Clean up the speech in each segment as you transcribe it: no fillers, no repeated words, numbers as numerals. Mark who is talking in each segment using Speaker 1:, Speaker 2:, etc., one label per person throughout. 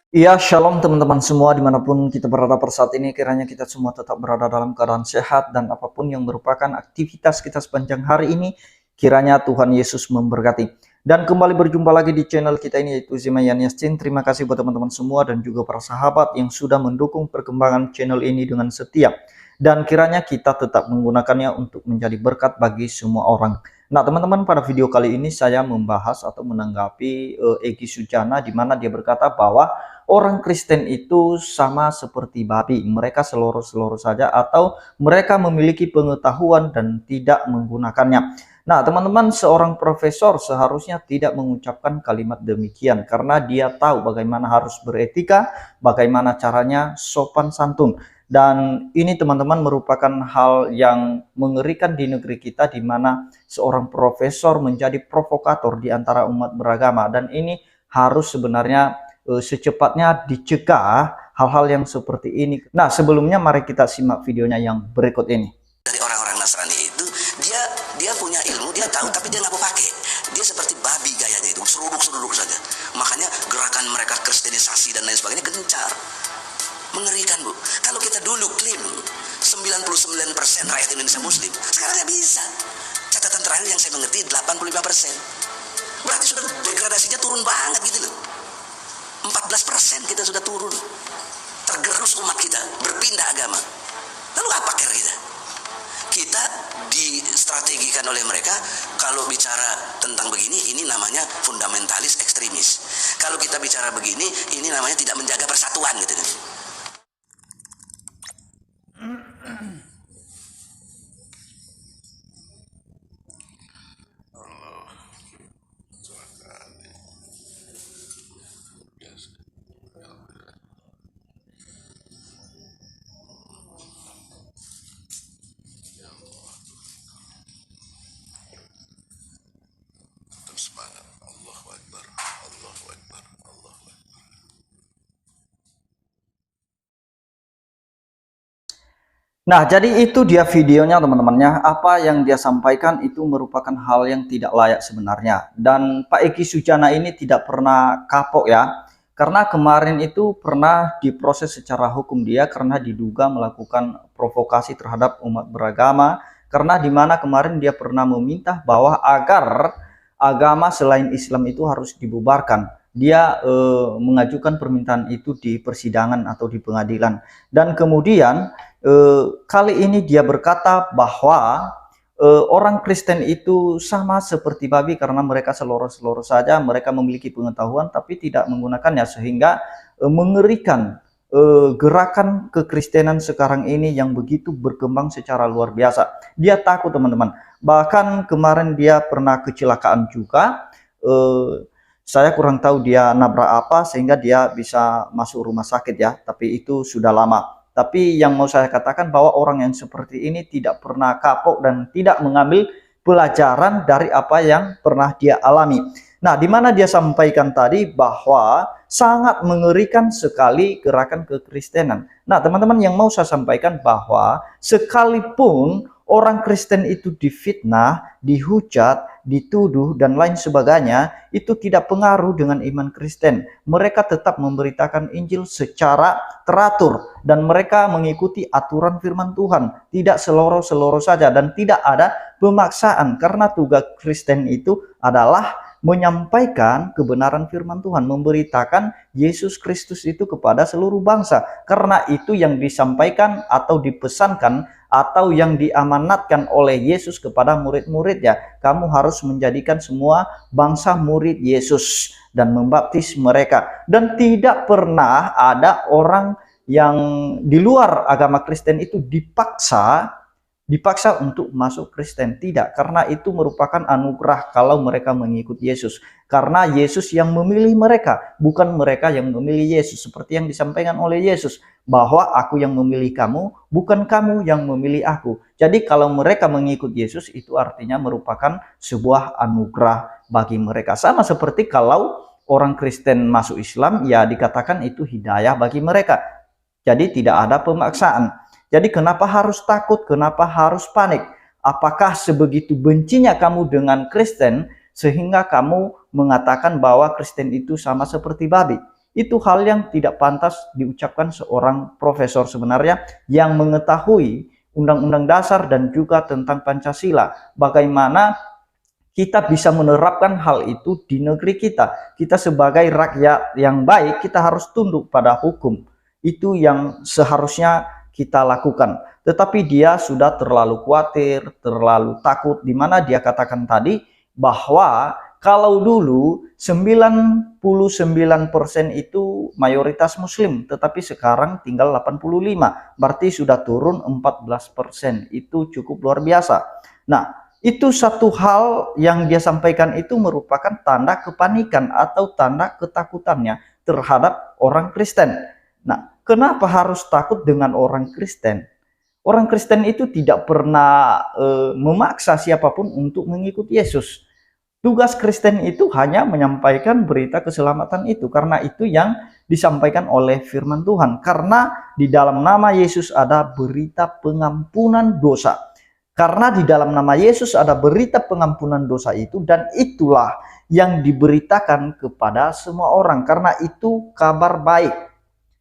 Speaker 1: Iya, shalom teman-teman semua dimanapun kita berada pada saat ini, kiranya kita semua tetap berada dalam keadaan sehat dan apapun yang merupakan aktivitas kita sepanjang hari ini, kiranya Tuhan Yesus memberkati. Dan kembali berjumpa lagi di channel kita ini yaitu Zimayan Yassin. Terima kasih buat teman-teman semua dan juga para sahabat yang sudah mendukung perkembangan channel ini dengan setia. Dan kiranya kita tetap menggunakannya untuk menjadi berkat bagi semua orang. Nah teman-teman, pada video kali ini saya membahas atau menanggapi Egy Sujana, di mana dia berkata bahwa orang Kristen itu sama seperti babi, mereka seloroh-seloroh saja atau mereka memiliki pengetahuan dan tidak menggunakannya. Nah, teman-teman, seorang profesor seharusnya tidak mengucapkan kalimat demikian karena dia tahu bagaimana harus beretika, bagaimana caranya sopan santun. Dan ini teman-teman merupakan hal yang mengerikan di negeri kita, di mana seorang profesor menjadi provokator di antara umat beragama, dan ini harus sebenarnya secepatnya dicegah hal-hal yang seperti ini. Nah, sebelumnya mari kita simak videonya yang berikut ini.
Speaker 2: Dari orang-orang Nasrani itu, dia punya ilmu, dia tahu, tapi dia nggak mau pakai. Dia seperti babi gayanya itu, seruduk-seruduk saja. Makanya gerakan mereka kristenisasi dan lain sebagainya gencar. Mengerikan, Bu. Kalau kita dulu klaim 99% rakyat Indonesia Muslim, sekarang nggak bisa. Catatan terakhir yang saya mengerti 85%. Berarti sudah degradasinya turun banget gitu loh. 14% kita sudah turun. Tergerus umat kita, berpindah agama. Lalu apa kira kita? Kita distrategikan oleh mereka. Kalau bicara tentang begini, ini namanya fundamentalis ekstremis. Kalau kita bicara begini, ini namanya tidak menjaga persatuan gitu. Semangat. Allahu Akbar. Allahu Akbar. Allahu Akbar.
Speaker 1: Nah, jadi itu dia videonya teman-temannya. Apa yang dia sampaikan itu merupakan hal yang tidak layak sebenarnya. Dan Pak Egy Sujana ini tidak pernah kapok ya. Karena kemarin itu pernah diproses secara hukum dia karena diduga melakukan provokasi terhadap umat beragama. Karena dimana kemarin dia pernah meminta bahwa agar agama selain Islam itu harus dibubarkan. Dia mengajukan permintaan itu di persidangan atau di pengadilan. Dan kemudian kali ini dia berkata bahwa orang Kristen itu sama seperti babi karena mereka seloroh-seloroh saja, mereka memiliki pengetahuan tapi tidak menggunakannya, sehingga mengerikan gerakan kekristenan sekarang ini yang begitu berkembang secara luar biasa. Dia takut teman-teman, bahkan kemarin dia pernah kecelakaan juga. Saya kurang tahu dia nabrak apa sehingga dia bisa masuk rumah sakit ya, tapi itu sudah lama. Tapi yang mau saya katakan bahwa orang yang seperti ini tidak pernah kapok dan tidak mengambil pelajaran dari apa yang pernah dia alami. Nah, di mana dia sampaikan tadi bahwa sangat mengerikan sekali gerakan kekristenan. Nah, teman-teman, yang mau saya sampaikan bahwa sekalipun orang Kristen itu difitnah, dihujat, dituduh, dan lain sebagainya, itu tidak pengaruh dengan iman Kristen. Mereka tetap memberitakan Injil secara teratur dan mereka mengikuti aturan firman Tuhan, tidak seloroh-seloroh saja dan tidak ada pemaksaan, karena tugas Kristen itu adalah menyampaikan kebenaran firman Tuhan, memberitakan Yesus Kristus itu kepada seluruh bangsa. Karena itu yang disampaikan atau dipesankan atau yang diamanatkan oleh Yesus kepada murid-muridnya. Kamu harus menjadikan semua bangsa murid Yesus dan membaptis mereka. Dan tidak pernah ada orang yang di luar agama Kristen itu dipaksa untuk masuk Kristen. Tidak, karena itu merupakan anugerah kalau mereka mengikuti Yesus. Karena Yesus yang memilih mereka, bukan mereka yang memilih Yesus. Seperti yang disampaikan oleh Yesus, bahwa aku yang memilih kamu, bukan kamu yang memilih aku. Jadi kalau mereka mengikuti Yesus, itu artinya merupakan sebuah anugerah bagi mereka. Sama seperti kalau orang Kristen masuk Islam, ya dikatakan itu hidayah bagi mereka. Jadi tidak ada pemaksaan. Jadi kenapa harus takut? Kenapa harus panik? Apakah sebegitu bencinya kamu dengan Kristen sehingga kamu mengatakan bahwa Kristen itu sama seperti babi? Itu hal yang tidak pantas diucapkan seorang profesor sebenarnya yang mengetahui Undang-Undang Dasar dan juga tentang Pancasila. Bagaimana kita bisa menerapkan hal itu di negeri kita. Kita sebagai rakyat yang baik, kita harus tunduk pada hukum. Itu yang seharusnya kita lakukan. Tetapi dia sudah terlalu khawatir, terlalu takut, di mana dia katakan tadi bahwa kalau dulu 99% itu mayoritas muslim, tetapi sekarang tinggal 85, berarti sudah turun 14%. Itu cukup luar biasa. Nah, itu satu hal yang dia sampaikan itu merupakan tanda kepanikan atau tanda ketakutannya terhadap orang Kristen. Nah, kenapa harus takut dengan orang Kristen? Orang Kristen itu tidak pernah memaksa siapapun untuk mengikuti Yesus. Tugas Kristen itu hanya menyampaikan berita keselamatan itu, karena itu yang disampaikan oleh firman Tuhan. Karena di dalam nama Yesus ada berita pengampunan dosa. Karena di dalam nama Yesus ada berita pengampunan dosa itu, dan itulah yang diberitakan kepada semua orang, karena itu kabar baik.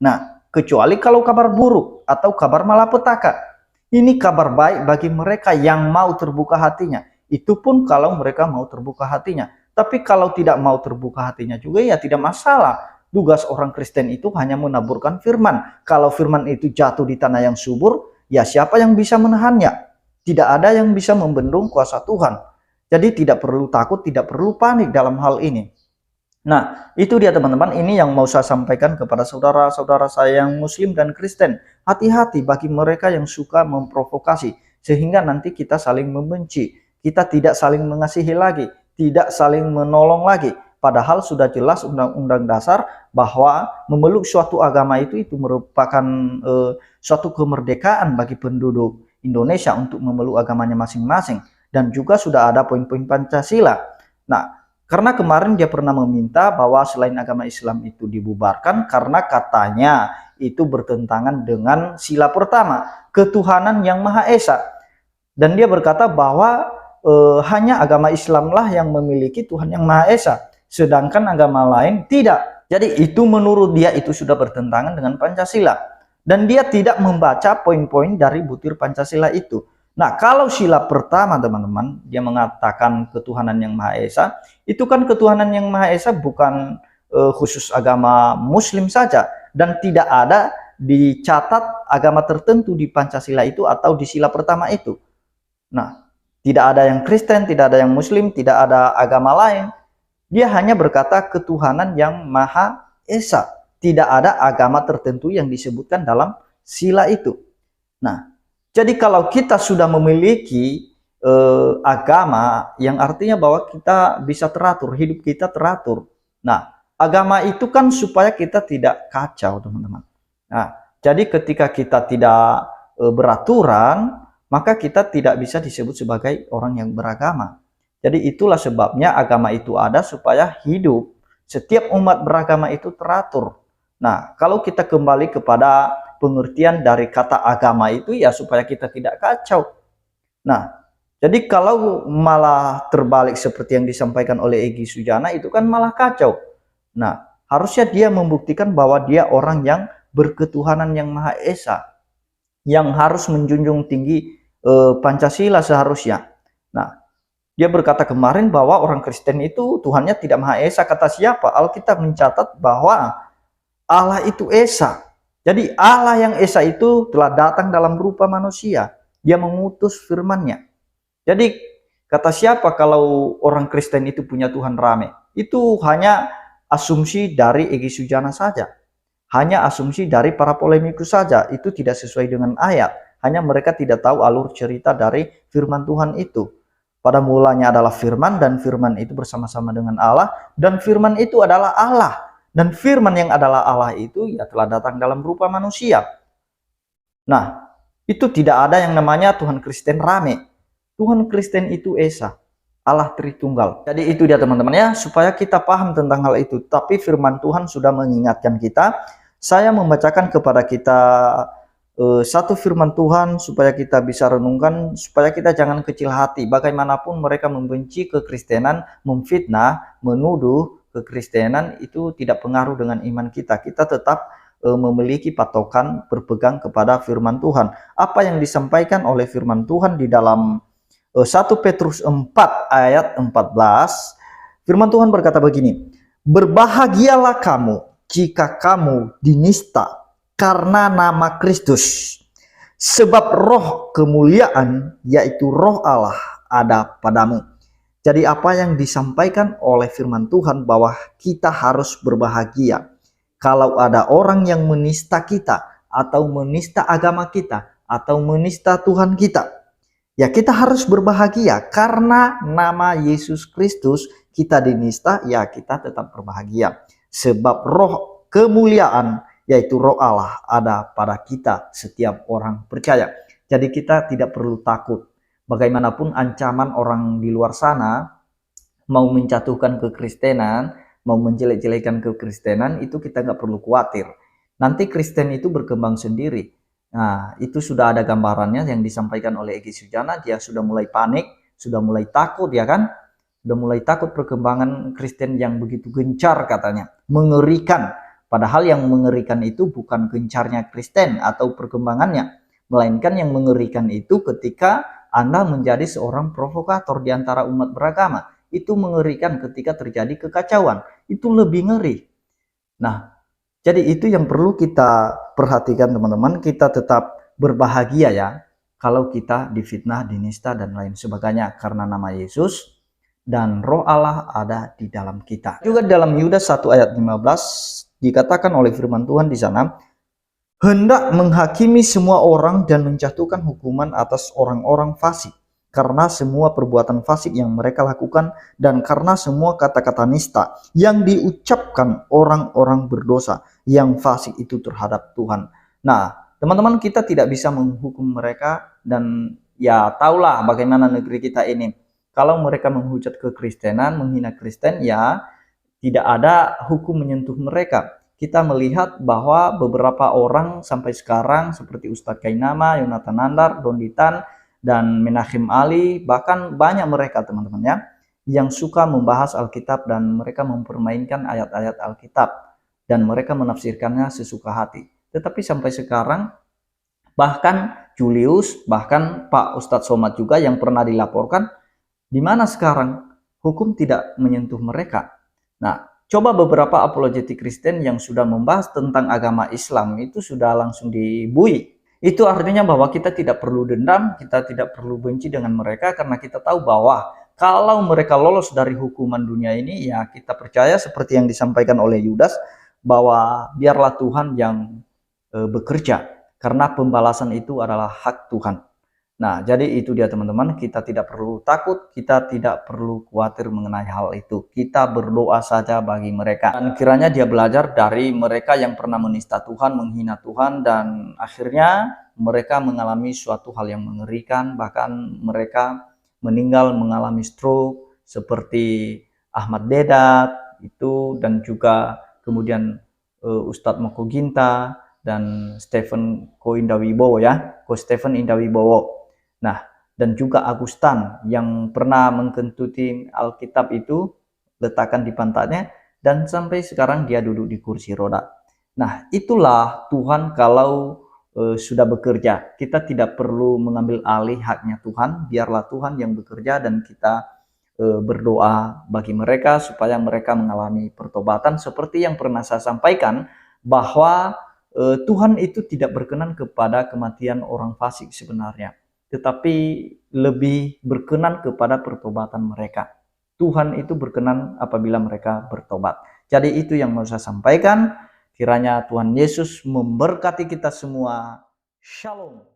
Speaker 1: Nah, kecuali kalau kabar buruk atau kabar malapetaka. Ini kabar baik bagi mereka yang mau terbuka hatinya. Itu pun kalau mereka mau terbuka hatinya. Tapi kalau tidak mau terbuka hatinya juga ya tidak masalah. Tugas orang Kristen itu hanya menaburkan firman. Kalau firman itu jatuh di tanah yang subur, ya siapa yang bisa menahannya? Tidak ada yang bisa membendung kuasa Tuhan. Jadi tidak perlu takut, tidak perlu panik dalam hal ini. Nah, itu dia teman-teman, ini yang mau saya sampaikan kepada saudara-saudara saya yang Muslim dan Kristen. Hati-hati bagi mereka yang suka memprovokasi, sehingga nanti kita saling membenci. Kita tidak saling mengasihi lagi, tidak saling menolong lagi. Padahal sudah jelas Undang-Undang Dasar bahwa memeluk suatu agama itu merupakan suatu kemerdekaan bagi penduduk Indonesia untuk memeluk agamanya masing-masing. Dan juga sudah ada poin-poin Pancasila. Nah, karena kemarin dia pernah meminta bahwa selain agama Islam itu dibubarkan karena katanya itu bertentangan dengan sila pertama, ketuhanan yang Maha Esa. Dan dia berkata bahwa hanya agama Islamlah yang memiliki Tuhan yang Maha Esa, sedangkan agama lain tidak. Jadi itu menurut dia itu sudah bertentangan dengan Pancasila. Dan dia tidak membaca poin-poin dari butir Pancasila itu. Nah, kalau sila pertama teman-teman, dia mengatakan ketuhanan yang Maha Esa, itu kan ketuhanan yang Maha Esa bukan khusus agama Muslim saja. Dan tidak ada dicatat agama tertentu di Pancasila itu atau di sila pertama itu. Nah, tidak ada yang Kristen, tidak ada yang Muslim, tidak ada agama lain. Dia hanya berkata ketuhanan yang Maha Esa. Tidak ada agama tertentu yang disebutkan dalam sila itu. Nah, jadi kalau kita sudah memiliki agama, yang artinya bahwa kita bisa teratur, hidup kita teratur. Nah, agama itu kan supaya kita tidak kacau, teman-teman. Nah, jadi ketika kita tidak beraturan, maka kita tidak bisa disebut sebagai orang yang beragama. Jadi itulah sebabnya agama itu ada supaya hidup setiap umat beragama itu teratur. Nah, kalau kita kembali kepada pengertian dari kata agama itu ya supaya kita tidak kacau. Nah, jadi kalau malah terbalik seperti yang disampaikan oleh Egy Sujana itu kan malah kacau. Nah, harusnya dia membuktikan bahwa dia orang yang berketuhanan yang Maha Esa, yang harus menjunjung tinggi Pancasila seharusnya. Nah, dia berkata kemarin bahwa orang Kristen itu Tuhannya tidak Maha Esa. Kata siapa? Alkitab mencatat bahwa Allah itu Esa. Jadi Allah yang Esa itu telah datang dalam rupa manusia. Dia mengutus firman-Nya. Jadi kata siapa kalau orang Kristen itu punya Tuhan rame? Itu hanya asumsi dari Egy Sujana saja. Hanya asumsi dari para polemikus saja. Itu tidak sesuai dengan ayat. Hanya mereka tidak tahu alur cerita dari firman Tuhan itu. Pada mulanya adalah firman, dan firman itu bersama-sama dengan Allah, dan firman itu adalah Allah. Dan firman yang adalah Allah itu ya telah datang dalam rupa manusia. Nah, itu tidak ada yang namanya Tuhan Kristen rame. Tuhan Kristen itu Esa, Allah Tritunggal. Jadi itu dia teman-teman ya, supaya kita paham tentang hal itu. Tapi firman Tuhan sudah mengingatkan kita. Saya membacakan kepada kita satu firman Tuhan supaya kita bisa renungkan, supaya kita jangan kecil hati. Bagaimanapun mereka membenci kekristenan, memfitnah, menuduh, kekristenan itu tidak pengaruh dengan iman kita. Kita tetap memiliki patokan berpegang kepada firman Tuhan. Apa yang disampaikan oleh firman Tuhan di dalam 1 Petrus 4 ayat 14, firman Tuhan berkata begini, "Berbahagialah kamu jika kamu dinista karena nama Kristus, sebab roh kemuliaan, yaitu roh Allah, ada padamu." Jadi apa yang disampaikan oleh firman Tuhan bahwa kita harus berbahagia kalau ada orang yang menista kita, atau menista agama kita, atau menista Tuhan kita. Ya, kita harus berbahagia karena nama Yesus Kristus kita dinista, ya kita tetap berbahagia. Sebab roh kemuliaan, yaitu roh Allah, ada pada kita setiap orang percaya. Jadi kita tidak perlu takut. Bagaimanapun ancaman orang di luar sana mau menjatuhkan kekristenan, mau menjelek-jelekan kekristenan, itu kita nggak perlu khawatir. Nanti Kristen itu berkembang sendiri. Nah, itu sudah ada gambarannya yang disampaikan oleh Egy Sujana. Dia sudah mulai panik, sudah mulai takut, ya kan? Sudah mulai takut perkembangan Kristen yang begitu gencar katanya. Mengerikan. Padahal yang mengerikan itu bukan gencarnya Kristen atau perkembangannya. Melainkan yang mengerikan itu ketika Anda menjadi seorang provokator di antara umat beragama. Itu mengerikan ketika terjadi kekacauan. Itu lebih ngeri. Nah, jadi itu yang perlu kita perhatikan teman-teman. Kita tetap berbahagia ya kalau kita difitnah, dinista dan lain sebagainya. Karena nama Yesus dan roh Allah ada di dalam kita. Juga dalam Yudas 1 ayat 15 dikatakan oleh firman Tuhan di sana, hendak menghakimi semua orang dan menjatuhkan hukuman atas orang-orang fasik, karena semua perbuatan fasik yang mereka lakukan dan karena semua kata-kata nista yang diucapkan orang-orang berdosa yang fasik itu terhadap Tuhan. Nah, teman-teman, kita tidak bisa menghukum mereka, dan ya tahulah bagaimana negeri kita ini. Kalau mereka menghujat kekristenan, menghina Kristen, ya tidak ada hukum menyentuh mereka. Kita melihat bahwa beberapa orang sampai sekarang seperti Ustadz Kainama, Yonatan Nandar, Donditan, dan Menachem Ali, bahkan banyak mereka teman-teman ya, yang suka membahas Alkitab dan mereka mempermainkan ayat-ayat Alkitab dan mereka menafsirkannya sesuka hati. Tetapi sampai sekarang bahkan Julius, bahkan Pak Ustadz Somad juga yang pernah dilaporkan, di mana sekarang hukum tidak menyentuh mereka. Nah, coba beberapa apologetik Kristen yang sudah membahas tentang agama Islam itu sudah langsung dibui. Itu artinya bahwa kita tidak perlu dendam, kita tidak perlu benci dengan mereka, karena kita tahu bahwa kalau mereka lolos dari hukuman dunia ini, ya kita percaya seperti yang disampaikan oleh Yudas, bahwa biarlah Tuhan yang bekerja, karena pembalasan itu adalah hak Tuhan. Nah, jadi itu dia teman-teman, kita tidak perlu takut, kita tidak perlu khawatir mengenai hal itu. Kita berdoa saja bagi mereka. Dan kiranya dia belajar dari mereka yang pernah menista Tuhan, menghina Tuhan, dan akhirnya mereka mengalami suatu hal yang mengerikan, bahkan mereka meninggal mengalami stroke, seperti Ahmad Dedat, itu, dan juga kemudian Ustadz Moko Ginta, dan Stephen Ko Indawibowo ya, Ko Stephen Indawibowo. Nah, dan juga Agustan yang pernah mengkentuti Alkitab itu, letakkan di pantatnya, dan sampai sekarang dia duduk di kursi roda. Nah, itulah Tuhan kalau sudah bekerja. Kita tidak perlu mengambil alih haknya Tuhan, biarlah Tuhan yang bekerja, dan kita berdoa bagi mereka supaya mereka mengalami pertobatan. Seperti yang pernah saya sampaikan, bahwa Tuhan itu tidak berkenan kepada kematian orang fasik sebenarnya, tetapi lebih berkenan kepada pertobatan mereka. Tuhan itu berkenan apabila mereka bertobat. Jadi itu yang mau saya sampaikan. Kiranya Tuhan Yesus memberkati kita semua. Shalom.